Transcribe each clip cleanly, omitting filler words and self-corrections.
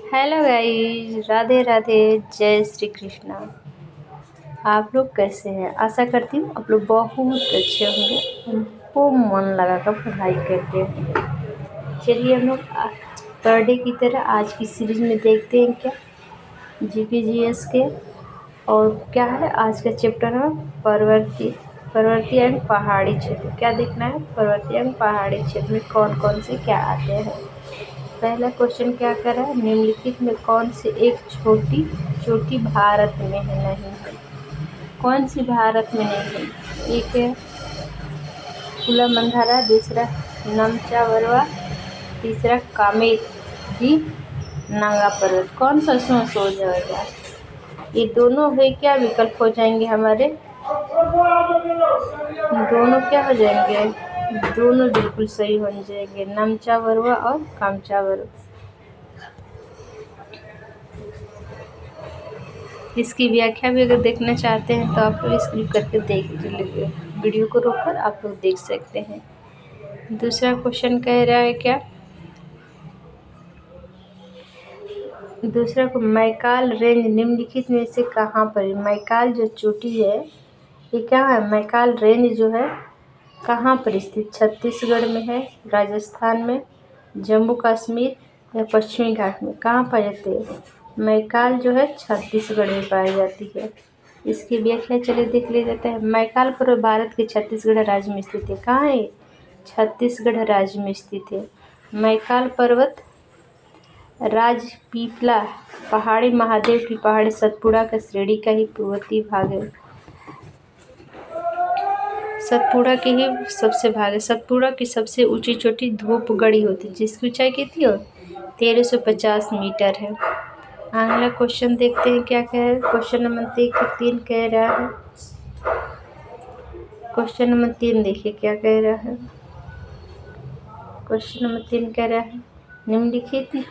Hello guys, Radhe Radhe, जय श्री कृष्णा। आप लोग कैसे हैं? आशा करती हूँ आप लोग बहुत अच्छे होंगे, हमको मन लगा कर पढ़ाई करते होंगे। चलिए हम लोग पर डे की तरह आज की सीरीज में देखते हैं क्या जीके जीएस के। और क्या है आज का चैप्टर है पर्वतीय एवं पहाड़ी क्षेत्र। क्या देखना है? पर्वतीय एवं पहाड़ी क्षेत्र में कौन कौन से क्या आते हैं। पहला क्वेश्चन क्या कर रहा है? निम्नलिखित में कौन सी एक छोटी चोटी भारत में है नहीं है? कौन सी भारत में नहीं है? एक है कुला मंधारा, दूसरा नमचावरवा, तीसरा कामेरी नांगा पर्वत। कौन सा इसमें सो जाएगा? ये दोनों है क्या विकल्प हो जाएंगे हमारे? दोनों क्या हो जाएंगे? दोनों बिल्कुल सही हो जाएंगे, नमचावरवा और कामचावरवा। इसकी व्याख्या भी अगर देखना चाहते हैं तो आप लोग स्किप करके देख लीजिए, वीडियो को रोककर आप लोग देख सकते हैं। दूसरा क्वेश्चन कह रहा है क्या? दूसरा को मैकाल रेंज निम्नलिखित में से कहाँ पर है? मैकाल जो चोटी है ये क्या है? मैकाल रेंज जो है कहाँ पर स्थित? छत्तीसगढ़ में है, राजस्थान में, जम्मू कश्मीर या पश्चिमी घाट में? कहाँ पाई जाती है? मैकाल जो है छत्तीसगढ़ में पाई जाती है। इसकी व्याख्या चलिए देख लिया जाता है। मैकाल पर्वत भारत के छत्तीसगढ़ राज्य में स्थित है। कहाँ है? छत्तीसगढ़ राज्य में स्थित है। मैकाल पर्वत राजपीपला पहाड़ी महादेव की पहाड़ी सतपुड़ा का श्रेणी का ही पूर्ववर्ती भाग है। सतपुड़ा की ही सबसे भाग है। सतपुड़ा की सबसे ऊंची चोटी धूपगढ़ी होती है जिसकी ऊंचाई कितनी हो? 1350 मीटर है। अगला क्वेश्चन देखते हैं क्या कह रहा है। क्वेश्चन नंबर 3 कह रहा है। क्वेश्चन नंबर 3 देखिए क्या कह रहा है। क्वेश्चन नंबर 3 कह रहा है निम्नलिखित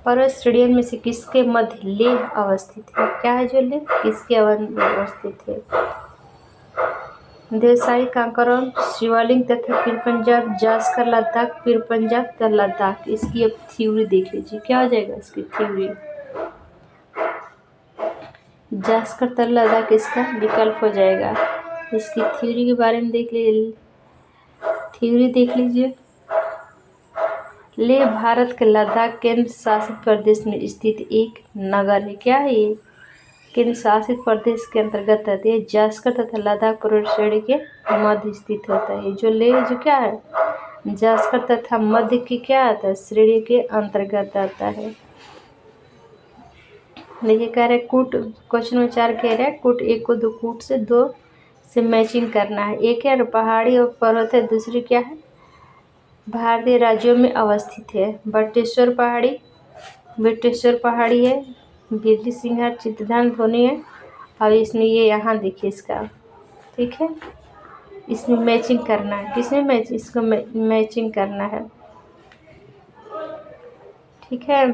पर्वत श्रेणियों में से किसके मध्य लेह अवस्थित है? क्या है जो लेह किसके अवस्थित है? देवसाई, कांकरम, शिवालिक तथा पीर पंजाब, जास्कर लद्दाख, पीर पंजाब तथा लद्दाख। इसकी अब थ्योरी देख लीजिए, क्या हो जाएगा इसकी थ्योरी? जास्कर तथा लद्दाख इसका विकल्प हो जाएगा। इसकी थ्योरी के बारे में देख लीजिए, थ्योरी देख लीजिए। लेह भारत के लद्दाख केंद्र शासित प्रदेश में स्थित एक नगर है। क्या है ये? केंद्र शासित प्रदेश के अंतर्गत आती है। जास्कर तथा लद्दाख पर्वत श्रेणी के मध्य स्थित होता है। जो लेह जो क्या है? जास्कर तथा मध्य की क्या आता है? श्रेणी के अंतर्गत आता है। देखिए कह रहे कूट, क्वेश्चन में 4 कह रहा है कूट एक को दो कूट से 2 से मैचिंग करना है। एक है पहाड़ी और पर्वत है, दूसरी क्या है? भारतीय राज्यों में अवस्थित है। बटेश्वर पहाड़ी है, बिरली सिंघार, चित्रधाम धोनी है। और इसमें ये यहाँ देखिए इसका, ठीक है, इसमें मैचिंग करना है। किसमें इसको मैचिंग करना है, ठीक है।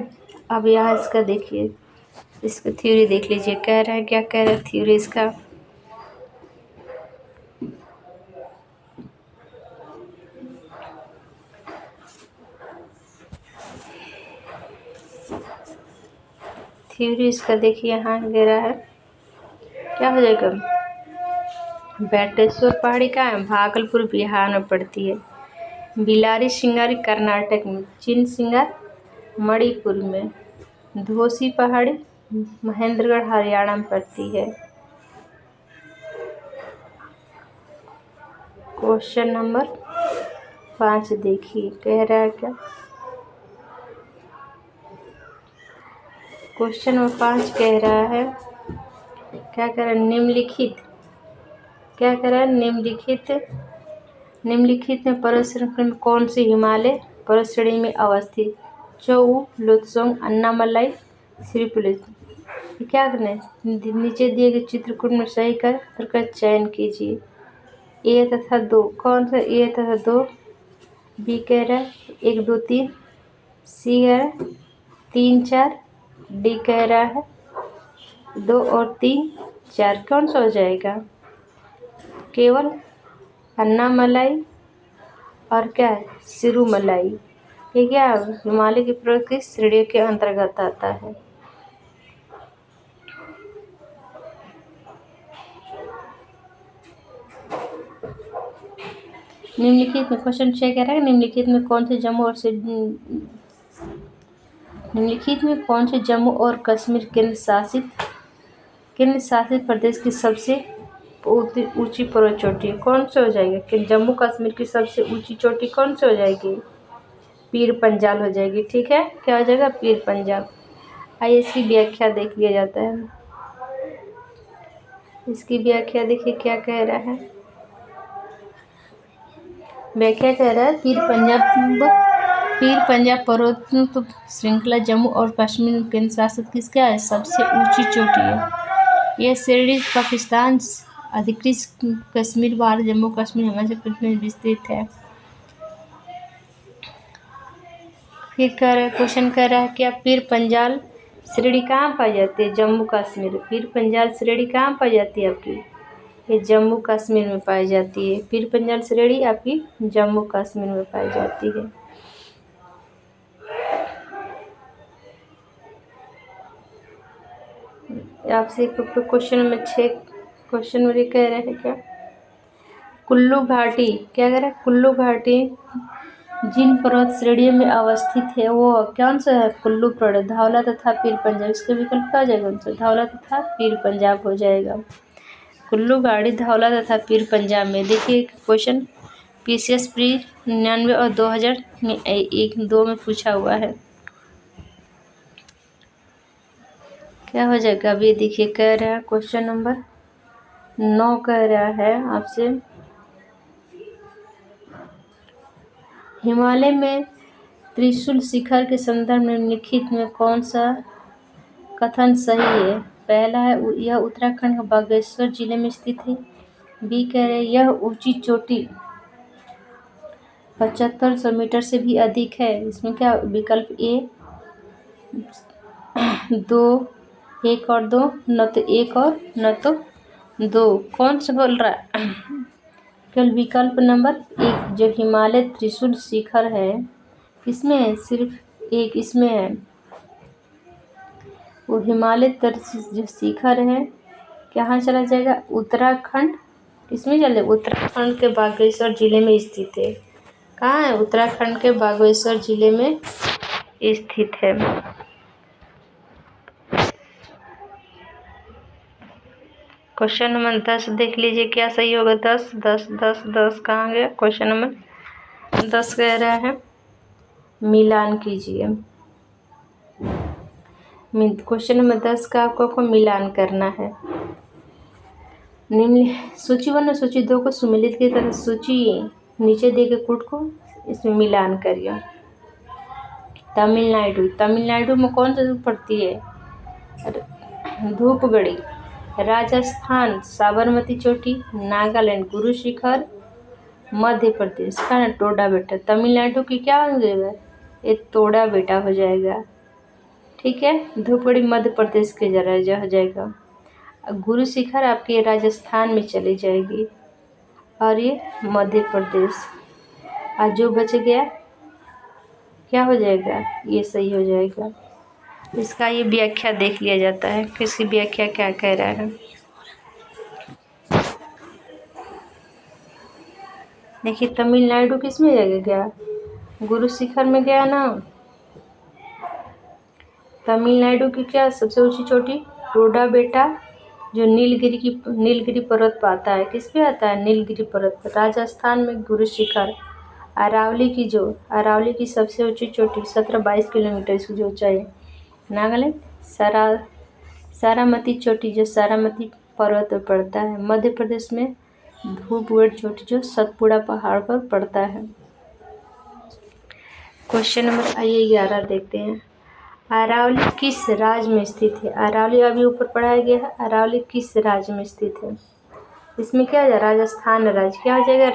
अब यहाँ इसका देखिए, इसका थ्योरी देख लीजिए। कह रहा है क्या कह रहा है थ्योरी इसका? थ्योरी इसका देखिए यहाँ दे रहा है, क्या हो जाएगा? बेटेश्वर पहाड़ी का है, भागलपुर बिहार में पड़ती है। बिलारी सिंगारी कर्नाटक में, चिन सिंगार मणिपुर में, धोसी पहाड़ी महेंद्रगढ़ हरियाणा में पड़ती है। क्वेश्चन नंबर 5 देखिए कह रहा है क्या? क्वेश्चन नंबर 5 कह रहा है क्या कह रहा है? निम्नलिखित क्या कह रहा है? निम्नलिखित में पर्वत श्रृंखला में कौन सी हिमालय पर्वत श्रेणी में अवस्थित? चोउ लोत्सोंग, अन्नामलाई, श्रीपुलित। क्या करना है? नीचे दिए गए चित्रकूट में सही कर उत्तर का चयन कीजिए। ए तथा 2 कौन सा? ए तथा 2, बी कह रहा है 1 2 3, सी कह रहा है 3 4, डी कह रहा है 2 और 3 4। कौन सा हो जाएगा? केवल अन्नामलाई और क्या है? सिरुमलाई। ये क्या हिमालय की पर्वत की श्रेणियों के अंतर्गत आता है। निम्नलिखित में क्वेश्चन 6 कह रहा है निम्नलिखित में कौन से जम्मू और कश्मीर केंद्र शासित प्रदेश की सबसे ऊंची पर्वत चोटी कौन से हो जाएगी कि जम्मू कश्मीर की सबसे ऊंची चोटी कौन से हो जाएगी? पीर पंजाल हो जाएगी। ठीक है, क्या हो जाएगा? पीर पंजाल। आइए इसकी व्याख्या देख लिया जाता है। इसकी व्याख्या देखिए क्या कह रहा है। व्याख्या कह रहा है पीर पंजाब पर्वत श्रृंखला जम्मू और कश्मीर केंद्र शासित किसका है? सबसे ऊंची चोटी है। यह श्रेणी पाकिस्तान अधिकृत कश्मीर, भारत, जम्मू कश्मीर, हिमाचल प्रदेश में विस्तृत है। फिर क्वेश्चन कर रहा है क्या पीर पंजाल श्रेणी कहाँ पाई जाती है? जम्मू कश्मीर। पीर पंजाल श्रेणी कहाँ पाई जाती है आपकी? ये जम्मू कश्मीर में पाई जाती है। पीर पंजाल श्रेणी आपकी जम्मू कश्मीर में पाई जाती है। आपसे क्वेश्चन नंबर 6 क्वेश्चन मेरे कह रहे हैं क्या कुल्लू घाटी क्या कह रहा है? कुल्लू घाटी जिन पर्वत श्रेणियों में अवस्थित है वो कौन सा है? कुल्लू पर्वत, धौला तथा पीर पंजाब। इसका विकल्प क्या हो जाएगा? उनसे धौला तथा पीर पंजाब हो जाएगा। कुल्लू घाटी, धौला तथा पीर पंजाब में। देखिए क्वेश्चन PCS प्री 99 और 2001-2 में पूछा हुआ है। क्या हो जाएगा? अभी देखिए कह रहा है क्वेश्चन नंबर 9 कह रहा है आपसे हिमालय में त्रिशूल शिखर के संदर्भ में निम्नलिखित में कौन सा कथन सही है? पहला है यह उत्तराखंड के बागेश्वर जिले में स्थित है। बी कह रहे यह ऊंची चोटी 7500 मीटर से भी अधिक है। इसमें क्या विकल्प ए 2 1 और 2 न तो 1 और न तो 2 कौन सा बोल रहा है? केवल विकल्प नंबर 1 जो हिमालय त्रिशूल शिखर है इसमें है, सिर्फ एक इसमें है। वो हिमालय जो शिखर है कहाँ चला जाएगा? उत्तराखंड। इसमें चल जाएगा उत्तराखंड के बागेश्वर जिले में स्थित है। कहाँ है? उत्तराखंड के बागेश्वर जिले में स्थित है। क्वेश्चन नंबर 10 देख लीजिए क्या सही होगा। 10 कहाँ गया? क्वेश्चन नंबर 10 कह रहा है मिलान कीजिए। क्वेश्चन नंबर 10 का आपको मिलान करना है। निम्न सूची 1 और सूची 2 को सुमेलित की तरह सूची नीचे दे के कूट को इसमें मिलान करिए। तमिलनाडु में कौन सा पड़ती है? धूपगढ़ी। राजस्थान साबरमती चोटी। नागालैंड गुरु शिखर। मध्य प्रदेश का टोडा बेटा। तमिलनाडु की क्या हो जाएगा? ये टोडा बेटा हो जाएगा। ठीक है, धूपगढ़ी मध्य प्रदेश के जरा हो जाएगा। गुरु शिखर आपके राजस्थान में चली जाएगी और ये मध्य प्रदेश। और जो बच गया क्या हो जाएगा? ये सही हो जाएगा। इसका ये व्याख्या देख लिया जाता है कि इसकी व्याख्या क्या कह रहा है। देखिए तमिलनाडु किस में गया? गुरु शिखर में गया ना। तमिलनाडु की क्या सबसे ऊंची चोटी? टोडा बेटा जो नीलगिरी पर्वत पर आता है। किस पे आता है? नीलगिरी पर्वत पर। राजस्थान में गुरु शिखर। अरावली की सबसे ऊंची चोटी 17-22 किलोमीटर इसकी जो ऊंचाई है। नागालैंड सारामती चोटी जो सारामती पर्वत पर पड़ता है। मध्य प्रदेश में धूपगढ़ चोटी जो सतपुड़ा पहाड़ पर पड़ता है। क्वेश्चन नंबर 11 देखते हैं। अरावली किस राज्य में स्थित है? अरावली अभी ऊपर पढ़ाया गया है। अरावली किस राज्य में स्थित है? इसमें क्या है? राजस्थान राज्य। क्या हो जाएगा?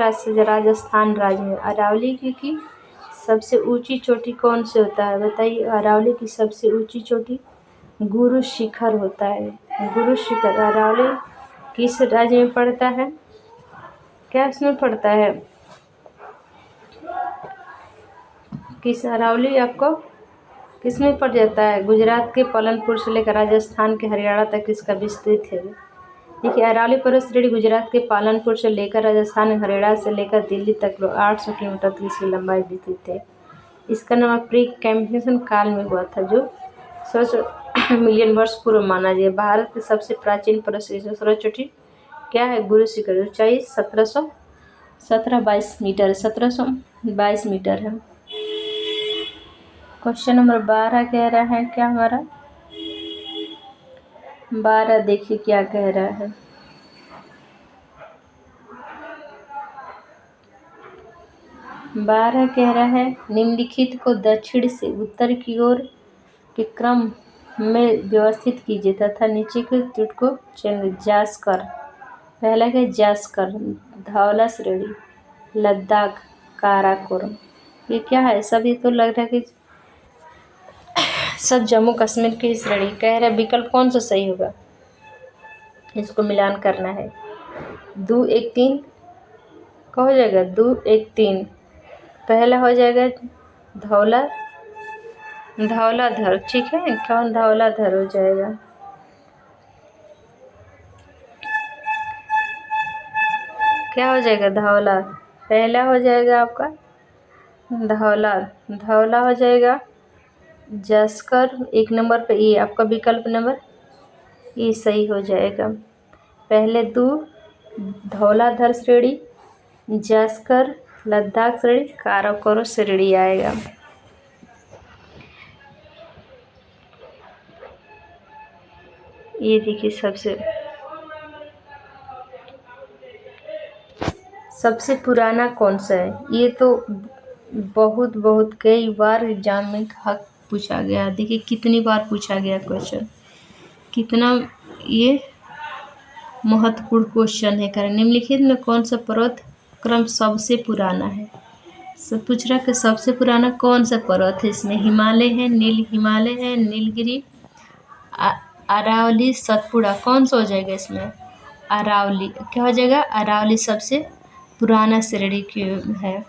राजस्थान राज्य में अरावली की सबसे ऊंची चोटी कौन से होता है? बताइए। अरावली की सबसे ऊंची चोटी गुरु शिखर होता है। गुरु शिखर अरावली किस राज्य में पड़ता है? क्या इसमें पड़ता है? किस अरावली आपको किस में पड़ जाता है? गुजरात के पालनपुर से लेकर राजस्थान के हरियाणा तक इसका विस्तृत है। देखिए, अरावली पर्वत श्रेणी गुजरात के पालनपुर से लेकर राजस्थान हरियाणा से लेकर दिल्ली तक 800 किलोमीटर तक इसकी लंबाई विस्तृत है। इसका नाम प्री कैम्ब्रियन काल में हुआ था, जो 100 मिलियन वर्ष पूर्व माना गया। भारत की सबसे प्राचीन पर्वत श्रेणी सर्वोच्च चोटी क्या है? गुरु शिखर, ऊंचाई 1722 मीटर 1722 मीटर है। क्वेश्चन नंबर 12 कह रहा है क्या हमारा? 12 देखिए क्या कह रहा है। 12 कह रहा है निम्नलिखित को दक्षिण से उत्तर की ओर के क्रम में व्यवस्थित कीजिए तथा नीचे के त्रुट को जास्कर। पहला क्या? जास्कर, धौला श्रेणी, लद्दाख, काराकोरम। ये क्या है? सब ये तो लग रहा है कि सब जम्मू कश्मीर की श्रेणी। कह रहा है विकल्प कौन सा सही होगा, इसको मिलान करना है। 2 1 3 क्या हो जाएगा? 2 1 3 पहला हो जाएगा धौलाधर, ठीक है। कौन? धौलाधर हो जाएगा। क्या हो जाएगा? धौला पहला हो जाएगा आपका धौला हो जाएगा। जास्कर 1 नंबर पे ये आपका विकल्प नंबर ये सही हो जाएगा। पहले 2 धौलाधर श्रेणी, जास्कर, लद्दाख श्रेणी, काराकोरम श्रेणी आएगा। ये देखिए सबसे पुराना कौन सा है? ये तो बहुत कई बार एग्जाम में पूछा गया। देखिए कितनी बार पूछा गया क्वेश्चन, कितना ये महत्वपूर्ण क्वेश्चन है। कारण निम्नलिखित में कौन सा पर्वत क्रम सबसे पुराना है? सब पूछ रहा है कि सबसे पुराना कौन सा पर्वत है। इसमें हिमालय है, नील हिमालय है, नीलगिरी, अरावली, सतपुड़ा। कौन सा हो जाएगा इसमें? अरावली। क्या हो जाएगा? अरावली सबसे पुराना श्रेणी की है,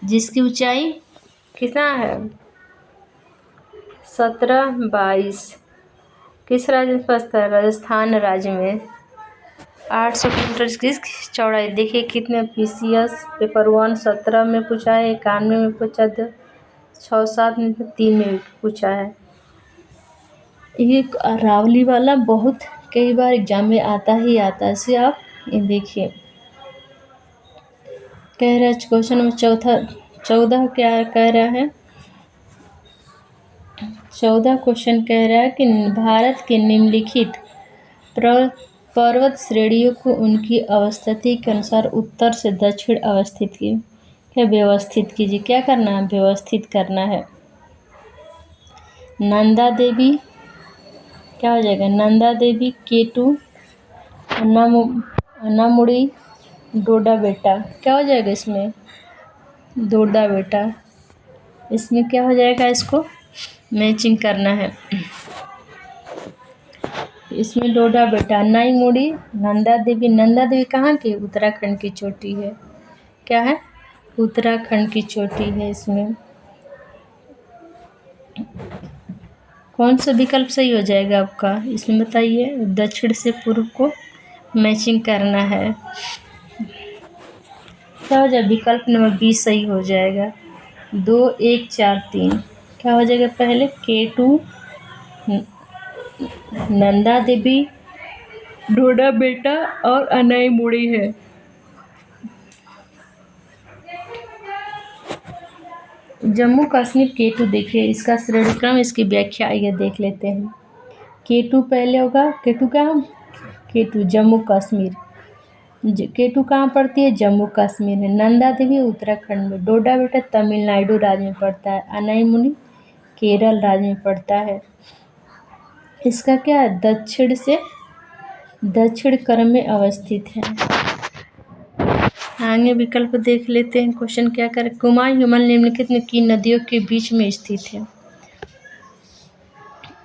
जिसकी ऊंचाई कितना है? 1722। किस राज्य में पड़ता है? राजस्थान राज्य में। 800 किलोमीटर की चौड़ाई। देखिए कितने पीसीएस पेपर 1 17 में पूछा है, 91 में पूछा, 6 7 में 3 में पूछा है। ये अरावली वाला बहुत कई बार एग्जाम में आता ही आता है। इसे आप ये देखिए कह रहा है क्वेश्चन नंबर 14 क्या कह रहा है? 14 क्वेश्चन कह रहा है कि भारत के निम्नलिखित पर्वत श्रेणियों को उनकी अवस्थिति के अनुसार उत्तर से दक्षिण व्यवस्थित कीजिए। क्या करना है? व्यवस्थित करना है। नंदा देवी क्या हो जाएगा? नंदा देवी, K2, अन्नामुड़ी, डोडा बेटा। क्या हो जाएगा इसमें? डोडा बेटा। इसमें क्या हो जाएगा? इसको मैचिंग करना है। इसमें डोडा बेटा, अन्नामुड़ी, नंदा देवी कहाँ की? उत्तराखंड की चोटी है। क्या है? उत्तराखंड की चोटी है। इसमें कौन सा विकल्प सही हो जाएगा आपका? इसमें बताइए। दक्षिण से पूर्व को मैचिंग करना है। क्या हो जाएगा? विकल्प नंबर 20 सही हो जाएगा। 2 1 4 3 क्या हो जाएगा? पहले K2 नंदा देवी, डोडा बेटा और अन्नामुड़ी है। जम्मू कश्मीर K2 देखिए इसका श्रेणी क्रम, इसकी व्याख्या ये देख लेते हैं। K2 पहले होगा। K2 क्या? K2 जम्मू कश्मीर। K2 कहाँ पड़ती है? जम्मू कश्मीर में। नंदा देवी उत्तराखंड में। डोडा बेटा तमिलनाडु राज्य में पड़ता है। अन्नामुड़ी केरल राज्य में पड़ता है। इसका क्या है? दक्षिण क्रम में अवस्थित है। आगे विकल्प देख लेते हैं। क्वेश्चन क्या करें? कुमायूं हिमालय निम्नलिखित में किन नदियों के बीच में स्थित है?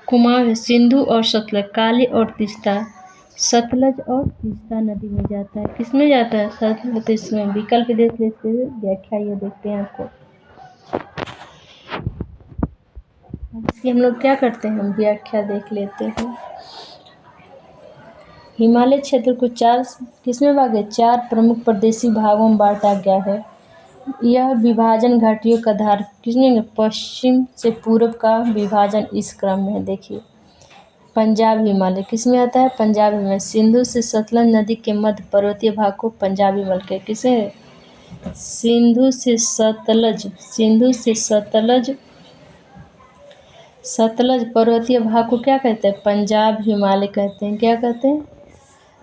कुमायूं सिंधु और सतलज, काली और तीस्ता। सतलज और तीस्ता नदी में जाता है। किस में जाता है? सतलज। इसमें विकल्प देख लेते हैं, व्याख्या ये देखते हैं आपको। इसकी हम लोग क्या करते हैं, हम व्याख्या देख लेते हैं। हिमालय क्षेत्र को किसमें भाग है, 4 प्रमुख प्रदेशी भागों में बांटा गया है। यह विभाजन घाटियों का आधार किसने, पश्चिम से पूर्व का विभाजन इस क्रम में है। देखिए पंजाब हिमालय किसमें आता है, पंजाब हिमालय सिंधु से सतलज नदी के मध्य पर्वतीय भाग को पंजाब हिमालय के किसे, सिंधु से सतलज पर्वतीय भाग को क्या कहते हैं, पंजाब हिमालय कहते हैं। क्या कहते हैं,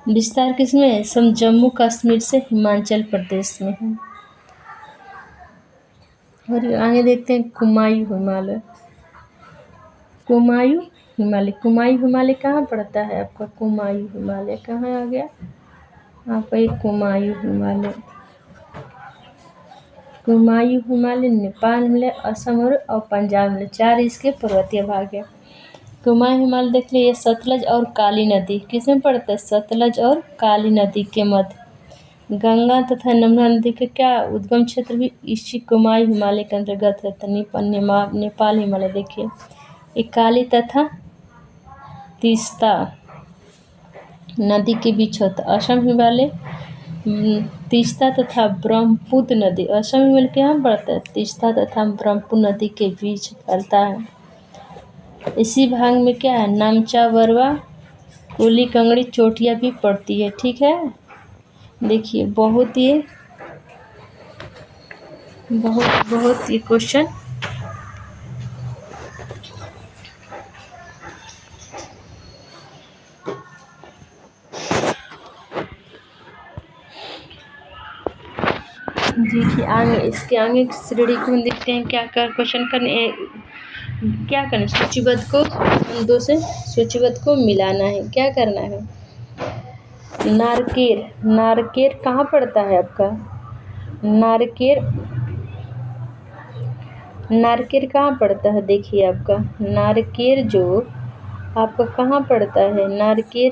विस्तार किसमें है, सम जम्मू कश्मीर से हिमाचल प्रदेश में है। और आगे देखते हैं कुमायूं हिमालय। कुमायूं हिमालय कहाँ पड़ता है आपका, कुमायूं हिमालय कहाँ आ गया आपका, ये कुमायूं हिमालय नेपाल में, असम और पंजाब में 4 इसके पर्वतीय भाग है। कुमायूं हिमालय देख लीजिए, सतलज और काली नदी किसमें पड़ता है, सतलज और काली नदी के मध्य गंगा तथा नर्मदा नदी के क्या उद्गम क्षेत्र भी इसी कुमायूं हिमालय के अंतर्गत है। नेपाल हिमालय देखिए, ये काली तथा तीस्ता नदी के बीच होता है। असम हिमालय तीस्ता तथा ब्रह्मपुत्र नदी, असम हिमालय कहाँ पड़ता है, तीस्ता तथा ब्रह्मपुत्र नदी के बीच फैलता है। इसी भाग में क्या है, नामचा बरवा कुली कंगड़ी चोटियाँ भी पड़ती है। ठीक है, देखिए बहुत ये क्वेश्चन देखिए आगे, इसके आगे श्रेणी को हम देखते हैं क्या कर क्वेश्चन करने, क्या करना, सूचीबद्ध को दो से सूचीबद्ध को मिलाना है। क्या करना है, नारकेर कहाँ पड़ता है आपका, नारकेर कहाँ पड़ता है, देखिए आपका नारकेर जो आपका कहाँ पड़ता है, नारकेर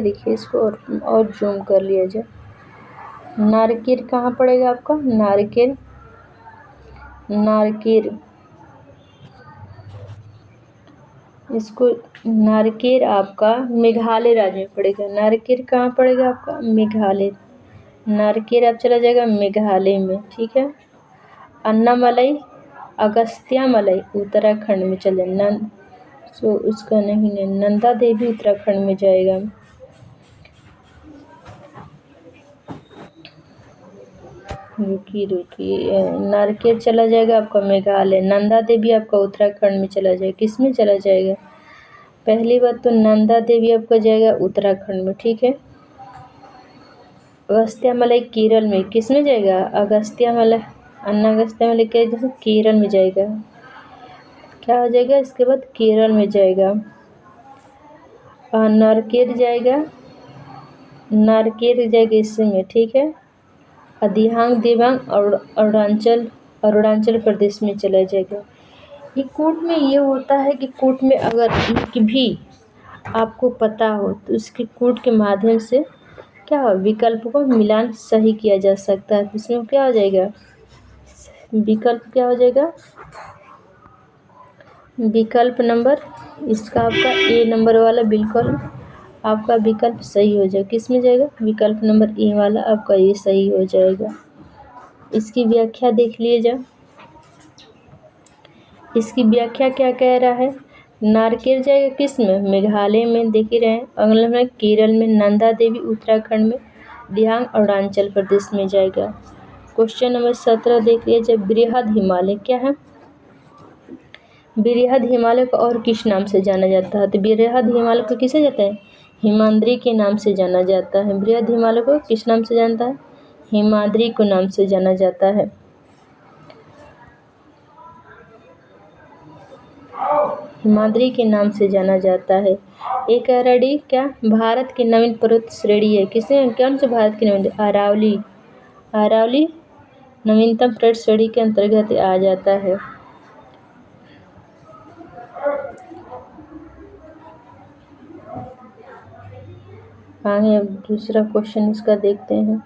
देखिए, इसको और जूम कर लिया जाए। नारकेर कहाँ पड़ेगा आपका, नारकेर आपका मेघालय राज्य में पड़ेगा। नारकेर कहाँ पड़ेगा आपका, मेघालय, नारकेर आप चला जाएगा मेघालय में। ठीक है, अन्नामलई अगस्त्यामलई उत्तराखंड में चल जाए, उसका नहीं, नंदा देवी उत्तराखंड में जाएगा। रुकिए नारकेर चला जाएगा आपका मेघालय, नंदा देवी आपका उत्तराखंड में चला जाएगा। किस में चला जाएगा, पहली बात तो नंदा देवी आपका जाएगा उत्तराखंड में। ठीक है, अगस्त्यामलई केरल में, किस में जाएगा, अगस्त्यामलई जैसे केरल में जाएगा। क्या हो जाएगा, इसके बाद केरल में जाएगा। नारकेर जाएगा इसमें। ठीक है, दिबांग और अरुणाचल प्रदेश में चला जाएगा। ये कोर्ट में ये होता है कि कोर्ट में अगर एक भी आपको पता हो तो उसके कोर्ट के माध्यम से क्या हो, विकल्प को मिलान सही किया जा सकता है। इसमें क्या हो जाएगा, विकल्प क्या हो जाएगा, विकल्प नंबर इसका आपका ए नंबर वाला बिल्कुल आपका विकल्प सही हो जाएगा। किस में जाएगा, विकल्प नंबर ए वाला आपका ये सही हो जाएगा। इसकी व्याख्या देख लीजिए, इसकी व्याख्या क्या कह रहा है, नारकेर जाएगा किस में, मेघालय में, देख ही रहे हैं। अगला में केरल में, नंदा देवी उत्तराखंड में, दिबांग अरुणाचल प्रदेश में जाएगा। क्वेश्चन नंबर 17 देख लीजिए, बृहद हिमालय क्या है, बृहद हिमालय को और किस नाम से जाना जाता है, तो बृहद हिमालय को किसे जाता है, हिमाद्री के नाम से जाना जाता है। बृहद हिमालय को किस नाम से जानता है, हिमाद्री को नाम से जाना जाता है। हिमाद्री के नाम से जाना जाता है। एक अरावली क्या भारत की नवीन पर्वत श्रेणी है, किसे कौन से भारत की नवीन, अरावली नवीनतम पर्वत श्रेणी के अंतर्गत आ जाता है। आगे अब दूसरा क्वेश्चन इसका देखते हैं।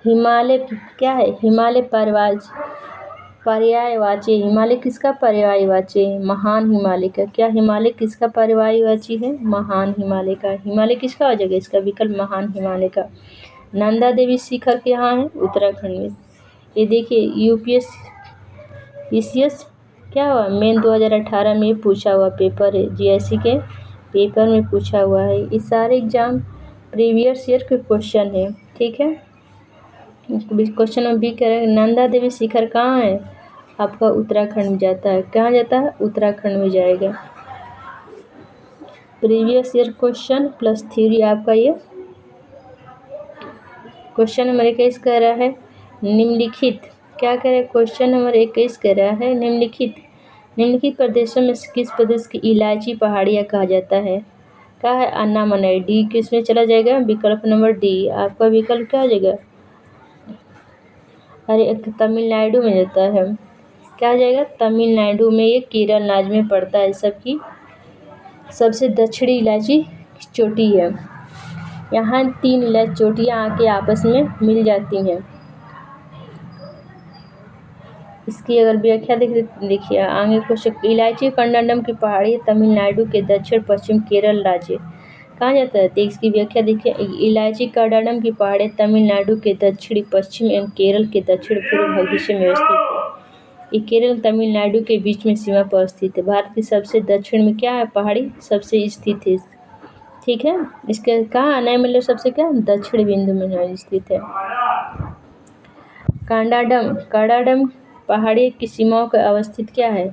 हिमालय क्या है? हिमालय पर्यायवाची। हिमालय किसका पर्यायवाची है? महान हिमालय का। क्या हिमालय किसका पर्यायवाची है? महान हिमालय का। हिमालय किसका हो जाएगा? इसका विकल्प महान हिमालय का। नंदा देवी शिखर कहाँ है? उत्तराखंड में। ये देखिए ईसीएस क्या हुआ? मेन 2018 में पूछा हुआ पेपर है, जीएससी के पेपर में पूछा हुआ है। ये सारे एग्जाम प्रीवियस ईयर के क्वेश्चन है, ठीक है। क्वेश्चन नंबर बी कह रहे हैं नंदा देवी शिखर कहाँ है? आपका उत्तराखंड में जाता है। कहाँ जाता है? उत्तराखंड में जाएगा। Previous year question plus theory आपका ये। क्वेश्चन नंबर 21 कह रहा है निम्नलिखित। क्या कह रहा है? क्वेश्चन नंबर 21 कह रहा है निम्नलिखित प्रदेशों में किस प्रदेश की इलायची पहाड़ियाँ कहा जाता है? क्या है? अन्नामलाई। डी किस में चला जाएगा? विकल्प नंबर डी। आपका विकल्प क्या हो जाएगा? अरे तमिलनाडु में जाता है। क्या हो जाएगा? तमिलनाडु में। ये केरल राज्य में पड़ता है। सबकी सबसे दक्षिणी इलायची चोटी है। यहाँ 3 इलायची चोटियाँ आके आपस में मिल जाती हैं। इसकी अगर व्याख्या देखिए आगे क्वेश्चन। इलायची कंडम की पहाड़ी तमिलनाडु के दक्षिण पश्चिम केरल राज्य कहाँ जाता है? तो इसकी व्याख्या देखिए इलायची कंडम की पहाड़ी तमिलनाडु के दक्षिणी पश्चिम एवं केरल के दक्षिण पूर्व हिस्से में स्थित है। ये केरल तमिलनाडु के बीच में सीमा पर स्थित है। भारत के सबसे दक्षिण में क्या है? पहाड़ी सबसे स्थित है, ठीक है। इसके कहाँ आना है? मतलब सबसे क्या दक्षिण बिंदु में स्थित है। कांडाडम पहाड़ी की सीमाओं पर अवस्थित क्या है?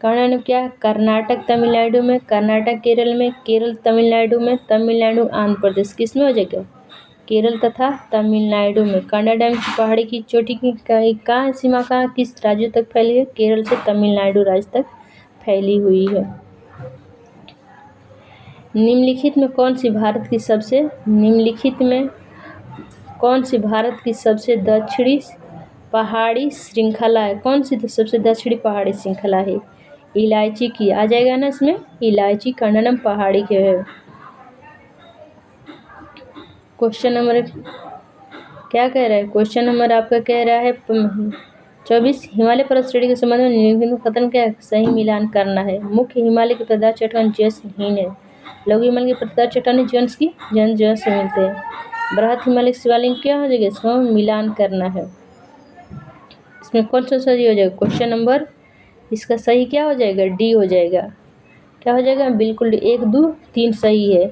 कांडाडम क्या है? कर्नाटक तमिलनाडु में, कर्नाटक केरल में, केरल तमिलनाडु में, तमिलनाडु आंध्र प्रदेश। किस में हो जाएगा? केरल तथा तमिलनाडु में। कांडाडम की पहाड़ी की चोटी की कहाँ सीमा कहाँ किस राज्य तक फैली है? केरल से तमिलनाडु राज्य तक फैली हुई है। निम्नलिखित में कौन सी भारत की सबसे दक्षिणी पहाड़ी श्रृंखला है? कौन सी सबसे दक्षिणी पहाड़ी श्रृंखला है? इलायची की आ जाएगा ना इसमें। इलायची कंडनम पहाड़ी के है। क्वेश्चन नंबर क्या कह रहा है? क्वेश्चन नंबर आपका कह रहा है 24 हिमालय पर्वत श्रेणी के संबंध में निम्नलिखित कथन क्या सही मिलान करना है? मुख्य हिमालय के प्रधान चट्टान जसहीन है। लघु हिमालय के प्रधान चट्टान जंस से मिलते हैं। बृहद हिमालय शिवालिंग क्या हो जाएगा? इसको मिलान करना है। इसमें कौन सा सही हो जाएगा? क्वेश्चन नंबर इसका सही क्या हो जाएगा? डी हो जाएगा। क्या हो जाएगा? बिल्कुल 1, 2, 3 सही है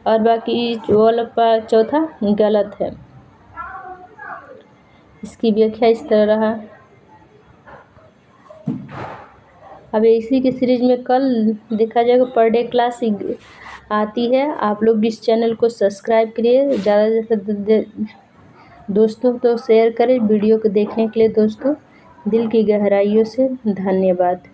और बाकी वाला चौथा गलत है। इसकी व्याख्या इस तरह रहा। अब इसी के सीरीज में कल देखा जाएगा पर डे क्लास आती है। आप लोग इस चैनल को सब्सक्राइब करिए, ज़्यादा से ज़्यादा दोस्तों तो शेयर करें वीडियो को देखने के लिए। दोस्तों दिल की गहराइयों से धन्यवाद।